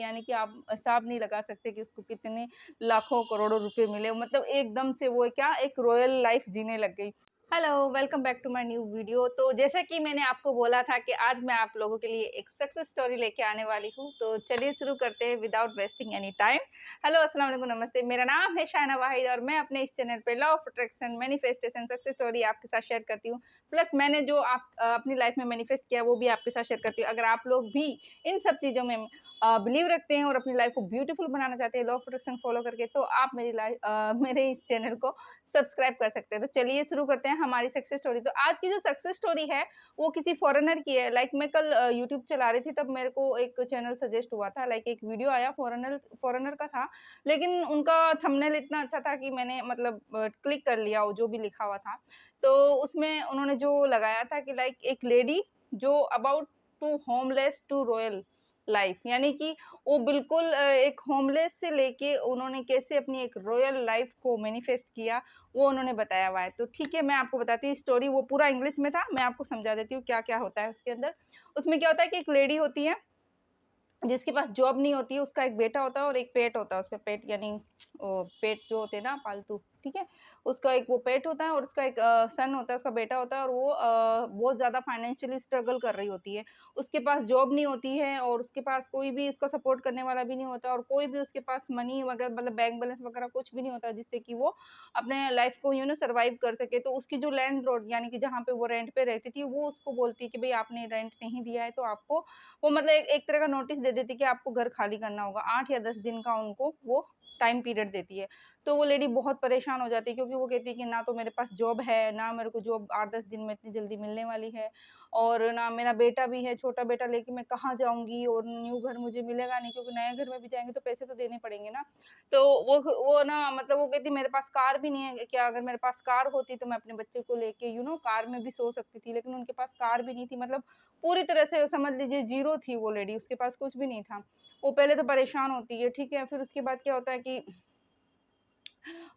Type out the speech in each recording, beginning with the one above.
यानी कि आप हिसाब नहीं लगा सकते कि उसको कितने लाखों करोड़ों रुपए मिले। मतलब एकदम से वो क्या एक रॉयल लाइफ जीने लग गई। Hello, welcome back to my new video. तो जैसा कि मैंने आपको बोला था कि आज मैं आप लोगों के लिए एक सक्सेस स्टोरी लेके आने वाली हूँ, तो चलिए शुरू करते हैं without wasting any time. Hello, अस्सलाम वालेकुम, नमस्ते। मेरा नाम है शायना वाहिद और मैं अपने इस चैनल पे law of attraction, manifestation, success story आपके साथ शेयर करती हूँ। प्लस मैंने जो अपनी लाइफ में मैनिफेस्ट किया वो भी आपके साथ शेयर करती हूँ। अगर आप लोग भी इन सब चीज़ों में बिलीव रखते हैं और अपनी लाइफ को ब्यूटीफुल बनाना चाहते हैं लॉ ऑफ अट्रैक्शन फॉलो करके, तो आप मेरे इस चैनल को सब्सक्राइब कर सकते हैं। तो चलिए शुरू करते हैं हमारी सक्सेस स्टोरी। तो आज की जो सक्सेस स्टोरी है वो किसी फॉरेनर की है। लाइक मैं कल यूट्यूब चला रही थी, तब मेरे को एक चैनल सजेस्ट हुआ था। लाइक एक वीडियो आया, फॉरेनर फॉरेनर का था, लेकिन उनका थंबनेल इतना अच्छा था कि मैंने मतलब क्लिक कर लिया वो जो भी लिखा हुआ था। तो उसमें उन्होंने जो लगाया था कि लाइक एक लेडी जो about to homeless to royal life, यानी कि वो बिल्कुल एक होमलेस से लेके उन्होंने कैसे अपनी एक रॉयल लाइफ को मैनिफेस्ट किया, वो उन्होंने बताया हुआ है। तो ठीक है, मैं आपको बताती हूँ स्टोरी। वो पूरा इंग्लिश में था, मैं आपको समझा देती हूँ क्या-क्या होता है उसके अंदर। उसमें क्या होता है कि एक लेडी होती है जिसके पास जॉब नहीं होती है, उसका एक बेटा होता है और एक पेट होता है। उसमें पेट यानी पेट जो होते हैं ना पालतू, ठीक है? उसका एक वो पेट होता है और उसका एक सन होता है, उसका बेटा होता है और वो बहुत ज़्यादा फाइनेंशियली स्ट्रगल कर रही होती है। उसके पास जॉब नहीं होती है और उसके पास कोई भी उसका सपोर्ट करने वाला भी नहीं होता और कोई भी उसके पास मनी वगैरह मतलब बैंक बैलेंस वगैरह कुछ भी नहीं होता जिससे कि वो अपने लाइफ को सर्वाइव कर सके। तो उसकी जो लैंडलॉर्ड यानी कि जहाँ पे वो रेंट पे रहती थी, वो उसको बोलती है कि भई आपने रेंट नहीं दिया है तो आपको वो मतलब एक एक तरह का नोटिस दे देती है कि आपको घर खाली करना होगा। 8 या 10 दिन का उनको वो टाइम पीरियड देती है। तो वो लेडी बहुत परेशान हो जाती है क्योंकि वो कहती है कि ना तो मेरे पास जॉब है, ना मेरे को जॉब 8-10 दिन में इतनी जल्दी मिलने वाली है और ना मेरा बेटा भी है, छोटा बेटा लेके मैं कहाँ जाऊँगी और न्यू घर मुझे मिलेगा नहीं क्योंकि नए घर में भी जाएँगे तो पैसे तो देने पड़ेंगे ना। तो वो ना मतलब वो कहती मेरे पास कार भी नहीं है, क्या अगर मेरे पास कार होती तो मैं अपने बच्चे को लेके कार में भी सो सकती थी, लेकिन उनके पास कार भी नहीं थी। मतलब पूरी तरह से समझ लीजिए ज़ीरो थी वो लेडी, उसके पास कुछ भी नहीं था। वो पहले तो परेशान होती है, ठीक है? फिर उसके बाद क्या होता है कि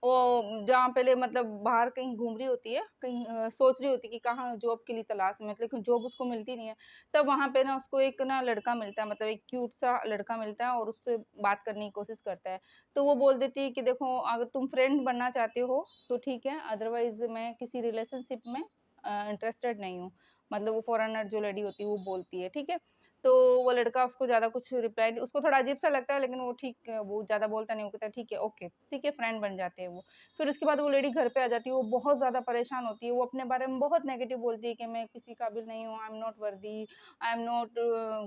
वो जहाँ पहले मतलब बाहर कहीं घूम रही होती है, कहीं सोच रही होती है कि कहाँ जॉब के लिए तलाश में, लेकिन जॉब उसको मिलती नहीं है। तब वहाँ पे ना उसको एक ना लड़का मिलता है, मतलब एक क्यूट सा लड़का मिलता है और उससे बात करने की कोशिश करता है। तो वो बोल देती है कि देखो अगर तुम फ्रेंड बनना चाहते हो तो ठीक है, अदरवाइज़ मैं किसी रिलेशनशिप में इंटरेस्टेड नहीं हूँ। मतलब वो फॉरेनर जो लेडी होती है वो बोलती है, ठीक है? तो वो लड़का उसको ज़्यादा कुछ रिप्लाई नहीं, उसको थोड़ा अजीब-सा लगता है लेकिन वो ठीक है, वो ज़्यादा बोलता नहीं, वो कहता है ठीक है, ओके, ठीक है, फ्रेंड बन जाते हैं वो। फिर उसके बाद वो लेडी घर पे आ जाती है, वो बहुत ज़्यादा परेशान होती है, वो अपने बारे में बहुत नेगेटिव बोलती है कि मैं किसी काबिल नहीं हूँ, I am not worthy, I am not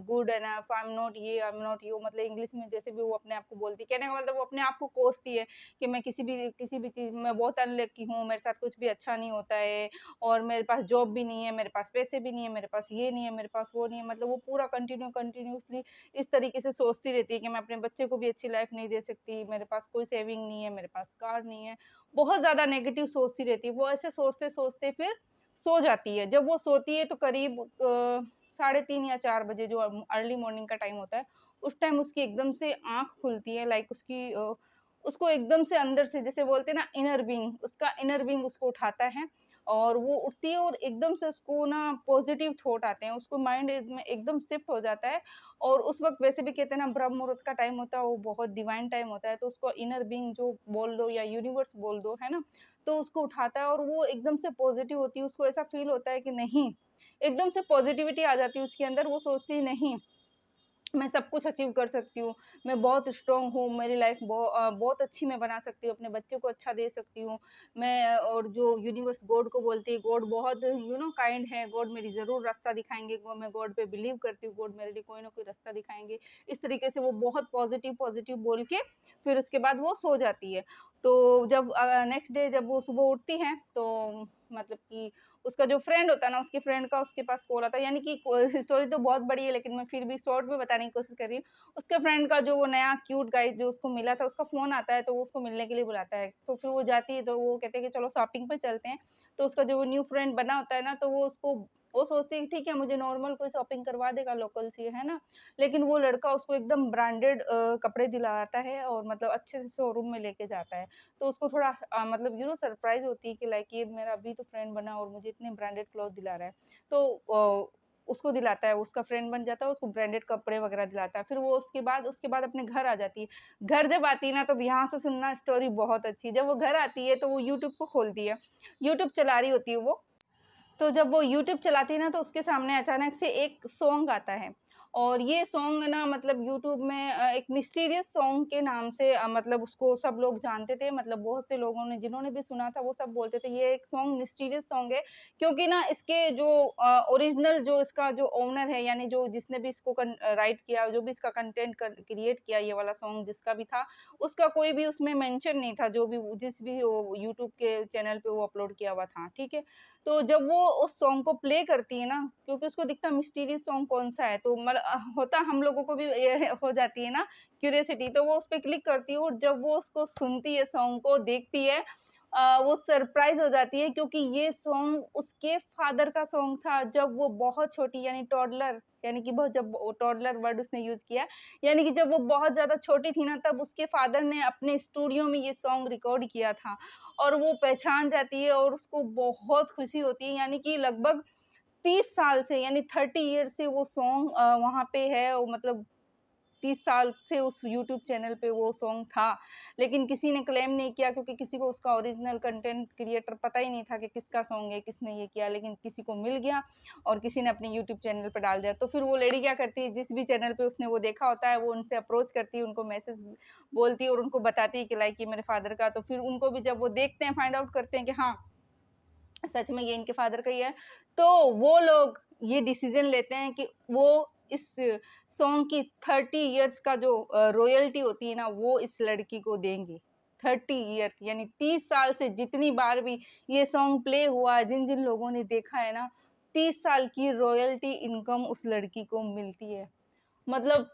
good enough, I am not ये, आई एम नॉट यो, मतलब इंग्लिश में जैसे भी वो अपने आप को बोलती है। कहने का मतलब वो अपने आप को कोसती है कि मैं किसी भी चीज़ में बहुत अनलकी हूँ, मेरे साथ कुछ भी अच्छा नहीं होता है और मेरे पास जॉब भी नहीं है, मेरे पास पैसे भी नहीं है, मेरे पास ये नहीं है, मेरे पास वो नहीं है। मतलब वो पूरा कंटिन्यूअसली इस तरीके से सोचती रहती है कि मैं अपने बच्चे को भी अच्छी लाइफ नहीं दे सकती, मेरे पास कोई सेविंग नहीं है, मेरे पास कार नहीं है। बहुत ज़्यादा नेगेटिव सोचती रहती है। वो ऐसे सोचते-सोचते फिर सो जाती है। जब वो सोती है तो करीब साढ़े 3 या 4 बजे जो अर्ली मॉर्निंग का टाइम होता है, उस टाइम उसकी एकदम से आँख खुलती है। लाइक उसको एकदम से अंदर से जैसे बोलते हैं ना उसका इनर बीइंग उसको उठाता है और वो उठती है और एकदम से उसको ना पॉज़िटिव थॉट आते हैं, उसको माइंड में एकदम शिफ्ट हो जाता है और उस वक़्त वैसे भी कहते हैं ना ब्रह्म मुहूर्त का टाइम होता है, वो बहुत डिवाइन टाइम होता है, तो उसको इनर बीइंग जो बोल दो या यूनिवर्स बोल दो, है ना? तो उसको उठाता है और वो एकदम से पॉज़िटिव होती है, उसको ऐसा फ़ील होता है कि नहीं, एकदम से पॉज़िटिविटी आ जाती है उसके अंदर, वो सोचती है नहीं मैं सब कुछ अचीव कर सकती हूँ, मैं बहुत स्ट्रॉन्ग हूँ, मेरी लाइफ़ बहुत अच्छी मैं बना सकती हूँ, अपने बच्चे को अच्छा दे सकती हूँ। मैं और जो यूनिवर्स गॉड को बोलती है, गॉड बहुत काइंड है, गॉड मेरी ज़रूर रास्ता दिखाएँगे, मैं गॉड पे बिलीव करती हूँ, गॉड मेरे लिए कोई ना कोई रास्ता दिखाएँगे। इस तरीके से वो बहुत पॉज़िटिव बोल के फिर उसके बाद वो सो जाती है। तो जब नेक्स्ट डे जब वो सुबह उठती है, तो मतलब कि उसका जो फ्रेंड होता है ना, उसके फ्रेंड का उसके पास कॉल आता है, यानी कि को स्टोरी तो बहुत बड़ी है, लेकिन मैं फिर भी शॉर्ट में बताने की कोशिश कर रही हूँ। उसके फ्रेंड का जो वो नया क्यूट गाय जो उसको मिला था, उसका फ़ोन आता है, तो वो उसको मिलने के लिए बुलाता है। तो फिर वो जाती है, तो वो कहते हैं कि चलो शॉपिंग पे चलते हैं। तो उसका जो न्यू फ्रेंड बना होता है ना, तो वो सोचती है कि ठीक है, मुझे नॉर्मल कोई शॉपिंग करवा देगा लोकल से, है ना? लेकिन वो लड़का उसको एकदम ब्रांडेड कपड़े दिलाता है और मतलब अच्छे से शोरूम में लेके जाता है। तो उसको थोड़ा मतलब सरप्राइज़ होती है कि लाइक ये मेरा अभी तो फ्रेंड बना और मुझे इतने ब्रांडेड क्लॉथ दिला रहा है। तो उसको दिलाता है, उसका फ्रेंड बन जाता है, उसको ब्रांडेड कपड़े वगैरह दिलाता है। फिर वो उसके बाद अपने घर आ जाती है। घर जब आती है ना, तो यहाँ से सुनना स्टोरी बहुत अच्छी है। जब वो घर आती है, तो वो यूट्यूब को खोलती है। यूट्यूब चला रही होती है वो, तो जब वो यूट्यूब चलाती है ना, तो उसके सामने अचानक से एक सॉन्ग आता है और ये सॉन्ग ना मतलब यूट्यूब में एक मिस्टीरियस सॉन्ग के नाम से मतलब उसको सब लोग जानते थे। मतलब बहुत से लोगों ने जिन्होंने भी सुना था वो सब बोलते थे ये एक सॉन्ग मिस्टीरियस सॉन्ग है, क्योंकि ना इसके जो ओरिजिनल जो इसका जो ओनर है, यानी जो जिसने भी इसको राइट किया, जो भी इसका कंटेंट क्रिएट किया, ये वाला सॉन्ग जिसका भी था, उसका कोई भी उसमें मेंशन नहीं था, जो भी जिस भी वो यूट्यूब के चैनल पे वो अपलोड किया हुआ था, ठीक है। तो जब वो उस सॉन्ग को प्ले करती है ना, क्योंकि उसको दिखता मिस्टीरियस सॉन्ग कौन-सा है, तो होता हम लोगों को भी ये हो जाती है ना क्यूरियोसिटी, तो वो उसपे क्लिक करती है और जब वो उसको सुनती है, सॉन्ग को देखती है, वो सरप्राइज़ हो जाती है, क्योंकि ये सॉन्ग उसके फादर का सॉन्ग था जब वो बहुत छोटी, यानी टॉडलर, यानी कि बहुत, जब टॉडलर वर्ड उसने यूज़ किया, यानी कि जब वो बहुत ज़्यादा छोटी थी ना, तब उसके फादर ने अपने स्टूडियो में ये सॉन्ग रिकॉर्ड किया था। और वो पहचान जाती है और उसको बहुत खुशी होती है, यानी कि लगभग 30 साल से, यानी 30 ईयर से वो सॉन्ग वहाँ पे है, वो मतलब 30 साल से उस यूट्यूब चैनल पे वो सॉन्ग था। लेकिन किसी ने क्लेम नहीं किया, क्योंकि किसी को उसका ओरिजिनल कंटेंट क्रिएटर पता ही नहीं था कि किसका सॉन्ग है, किसने ये किया, लेकिन किसी को मिल गया और किसी ने अपने यूट्यूब चैनल पे डाल दिया। तो फिर वो लेडी क्या करती है, जिस भी चैनल पे उसने वो देखा होता है, वो उनसे अप्रोच करती है, उनको मैसेज बोलती है और उनको बताती है कि लाइक ये मेरे फादर का। तो फिर उनको भी जब वो देखते हैं, फाइंड आउट करते हैं कि हाँ, सच में ये इनके फादर का ही है, तो वो लोग ये डिसीज़न लेते हैं कि वो इस सॉन्ग की 30 इयर्स का जो रॉयल्टी होती है ना, वो इस लड़की को देंगे। 30 ईयर की, यानी 30 साल से जितनी बार भी ये सॉन्ग प्ले हुआ है, जिन-जिन लोगों ने देखा है ना, 30 साल की रॉयल्टी इनकम उस लड़की को मिलती है। मतलब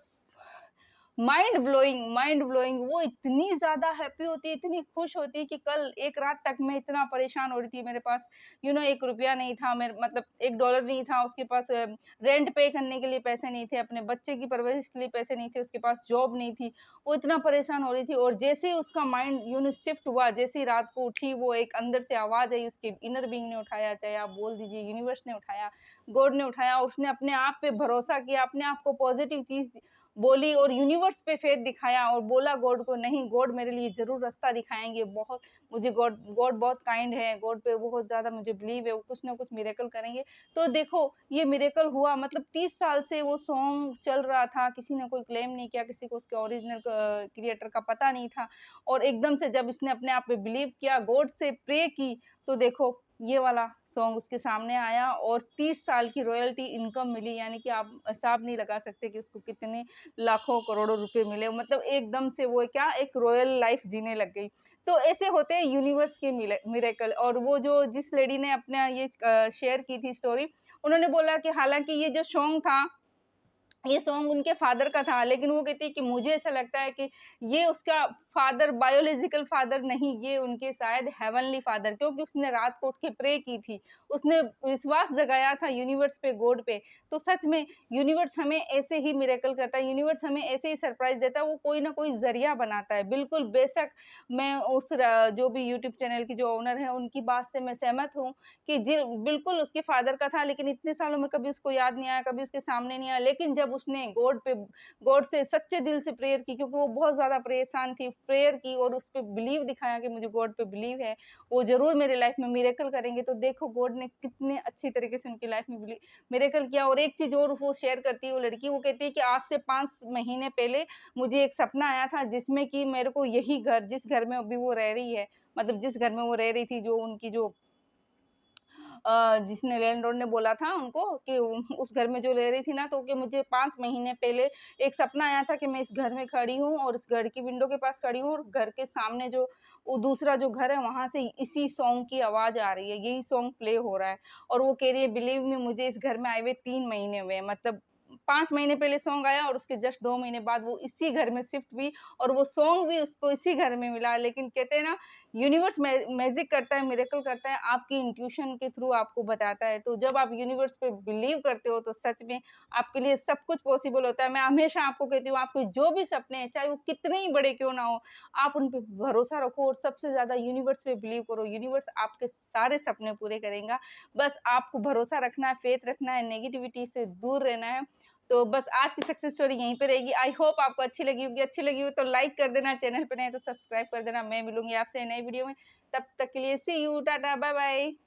माइंड ब्लोइंग, वो इतनी ज़्यादा हैप्पी होती है, इतनी खुश होती है कि कल एक रात तक मैं इतना परेशान हो रही थी, मेरे पास ₹1 नहीं था, मेरे मतलब $1 नहीं था उसके पास, रेंट पे करने के लिए पैसे नहीं थे, अपने बच्चे की परवरिश के लिए पैसे नहीं थे, उसके पास जॉब नहीं थी। वो इतना परेशान हो रही थी और जैसे ही उसका माइंड शिफ्ट हुआ, जैसे ही रात को उठी, वो एक अंदर से आवाज़ आई, उसके इनर बीइंग ने उठाया, चाहे आप बोल दीजिए यूनिवर्स ने उठाया, गॉड ने उठाया, उसने अपने आप पे भरोसा किया, अपने आप को पॉजिटिव चीज़ बोली और यूनिवर्स पे फेथ दिखाया और बोला गॉड को, नहीं, गॉड मेरे लिए ज़रूर रास्ता दिखाएँगे, बहुत मुझे गॉड गॉड बहुत काइंड है, गॉड पे बहुत ज़्यादा मुझे बिलीव है, वो कुछ ना कुछ मिरेकल करेंगे। तो देखो, ये मिरेकल हुआ, मतलब 30 साल से वो सॉन्ग चल रहा था, किसी ने कोई क्लेम नहीं किया, किसी को उसके ओरिजिनल क्रिएटर का पता नहीं था और एकदम से जब इसने अपने आप पे बिलीव किया, गॉड से प्रे की, तो देखो ये वाला सॉन्ग उसके सामने आया और 30 साल की रॉयल्टी इनकम मिली, यानी कि आप हिसाब नहीं लगा सकते कि उसको कितने लाखों करोड़ों रुपए मिले, मतलब एकदम से वो क्या एक रॉयल लाइफ जीने लग गई। तो ऐसे होते हैं यूनिवर्स के मिरेकल। और वो जो जिस लेडी ने अपना ये शेयर की थी स्टोरी, उन्होंने बोला कि हालांकि ये जो सॉन्ग था, ये सॉन्ग उनके फादर का था, लेकिन वो कहती है कि मुझे ऐसा लगता है कि ये उसका फादर बायोलॉजिकल फादर नहीं, ये उनके शायद हेवनली फादर, क्योंकि उसने रात को उठ के प्रे की थी। उसने विश्वास जगाया था यूनिवर्स पे, गॉड पे। तो सच में यूनिवर्स हमें ऐसे ही मिरेकल करता है, यूनिवर्स हमें ऐसे ही सरप्राइज़ देता है, वो कोई ना कोई ज़रिया बनाता है। बिल्कुल बेशक मैं उस जो भी यूट्यूब चैनल की जो ओनर है, उनकी बात से मैं सहमत हूँ कि जी बिल्कुल उसके फादर का था, लेकिन इतने सालों में कभी उसको याद नहीं आया, कभी उसके सामने नहीं आया। लेकिन जब उसने गॉड से सच्चे दिल से प्रेयर की, क्योंकि वो बहुत ज़्यादा परेशान थी, प्रेयर की और उस पे बिलीव दिखाया कि मुझे गॉड पे बिलीव है, वो ज़रूर मेरे लाइफ में मिरेकल करेंगे। तो देखो गॉड ने कितने अच्छी तरीके से उनकी लाइफ में मिरेकल किया। और एक चीज़ और वो शेयर करती है वो लड़की, वो कहती है कि आज से 5 महीने पहले मुझे एक सपना आया था, जिसमें कि मेरे को यही घर, जिस घर में अभी वो रह रही है, मतलब जिस घर में वो रह रही थी, जो उनकी जो जिसने लैंडलॉर्ड ने बोला था उनको कि उस घर में जो रह रही थी ना, तो कि मुझे 5 महीने पहले एक सपना आया था कि मैं इस घर में खड़ी हूँ और इस घर की विंडो के पास खड़ी हूँ और घर के सामने जो वो दूसरा जो घर है, वहाँ से इसी सॉन्ग की आवाज़ आ रही है, यही सॉन्ग प्ले हो रहा है। और वो कह रही है बिलीव मी, मुझे इस घर में आए हुए 3 महीने हुए हैं, मतलब 5 महीने पहले सॉन्ग आया और उसके जस्ट 2 महीने बाद वो इसी घर में शिफ्ट हुई और वो सॉन्ग भी उसको इसी घर में मिला। लेकिन कहते हैं ना, यूनिवर्स मैजिक करता है, मिरेकल करता है, आपकी इंट्यूशन के थ्रू आपको बताता है। तो जब आप यूनिवर्स पे बिलीव करते हो तो सच में आपके लिए सब कुछ पॉसिबल होता है। मैं हमेशा आपको कहती हूँ, आपके जो भी सपने हैं, चाहे वो कितने ही बड़े क्यों ना हो, आप उन पे भरोसा रखो और सबसे ज़्यादा यूनिवर्स पे बिलीव करो। यूनिवर्स आपके सारे सपने पूरे करेगा। बस आपको भरोसा रखना है, फेथ रखना है, नेगेटिविटी से दूर रहना है। तो बस आज की सक्सेस स्टोरी यहीं पे रहेगी। आई होप आपको अच्छी लगी हो तो लाइक कर देना, चैनल पे नए तो सब्सक्राइब कर देना। मैं मिलूँगी आपसे नई वीडियो में। तब तक के लिए सी यू, टाटा, बाय बाय।